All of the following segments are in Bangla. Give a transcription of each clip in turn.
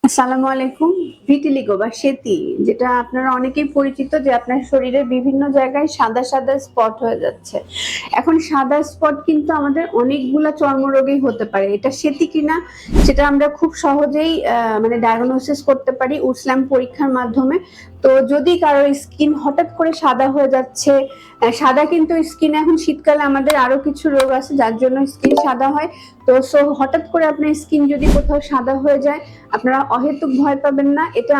আসসালামু আলাইকুম। ভিটিলিগো বা সেতি, যেটা আপনারা অনেকেই পরিচিত, যে আপনার শরীরের বিভিন্ন জায়গায় সাদা সাদা স্পট হয়ে যাচ্ছে। এখন সাদা স্পট কিন্তু আমাদের অনেকগুলা চর্মরোগেই হতে পারে। এটা সেতি কিনা সেটা আমরা খুব সহজেই মানে ডায়াগনোসিস করতে পারি উসলাম পরীক্ষার মাধ্যমে। তো যদি কারোর স্কিন হঠাৎ করে সাদা হয়ে যাচ্ছে, সাদা কিন্তু স্কিনে এখন শীতকালে আমাদের আরো কিছু রোগ আছে যার জন্য স্কিন সাদা হয়। তো হঠাৎ করে আপনার স্কিন যদি কোথাও সাদা হয়ে যায়, আপনারা অহেতুক ভয় পাবেন না। এটা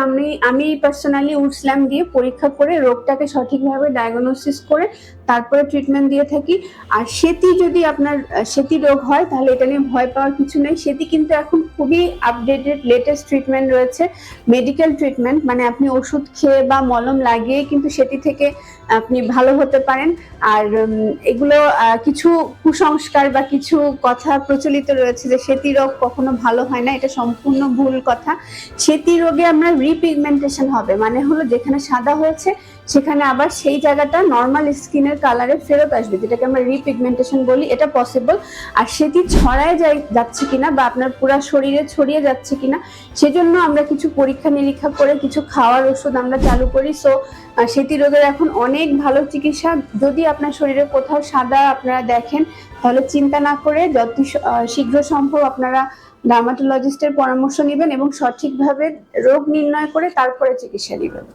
আমি পার্সোনালি উসলাম দিয়ে পরীক্ষা করে রোগটাকে সঠিকভাবে ডায়াগনোসিস করে তারপরে ট্রিটমেন্ট দিয়ে থাকি। আর সেতি যদি আপনার সেতি রোগ হয় তাহলে এটা নিয়ে ভয় পাওয়ার কিছু নেই। সেতি কিন্তু এখন খুবই আপডেটেড লেটেস্ট ট্রিটমেন্ট রয়েছে, মেডিকেল ট্রিটমেন্ট, মানে আপনি ওষুধ খেয়ে বা মলম লাগিয়ে কিন্তু সেটি থেকে আপনি ভালো হতে পারেন। আর এগুলো কিছু কুসংস্কার বা কিছু কথা প্রচলিত রয়েছে যে সেতি রোগ কখনো ভালো হয় না, এটা সম্পূর্ণ ভুল কথা। সেতি রোগে আমরা রিপিগমেন্টেশন হবে, মানে হলো যেখানে সাদা হয়েছে সেখানে আবার সেই জায়গাটা নর্মাল স্কিনের কালারে ফেরত আসবে, যেটাকে আমরা রিপিগমেন্টেশন বলি। এটা পসিবল। আর সেটি ছড়ায় যাচ্ছে কিনা বা আপনার পুরো শরীরে ছড়িয়ে যাচ্ছে কিনা সেজন্য আমরা কিছু পরীক্ষা নিরীক্ষা করে কিছু খাওয়ার ওষুধ আমরা চালু করি। সো সেতি রোগের এখন অনেক ভালো চিকিৎসা। যদি আপনার শরীরে কোথাও সাদা আপনারা দেখেন তাহলে চিন্তা না করে যত শীঘ্র সম্ভব আপনারা ডার্মাটোলজিস্টের পরামর্শ নেবেন এবং সঠিকভাবে রোগ নির্ণয় করে তারপরে চিকিৎসা নেবেন।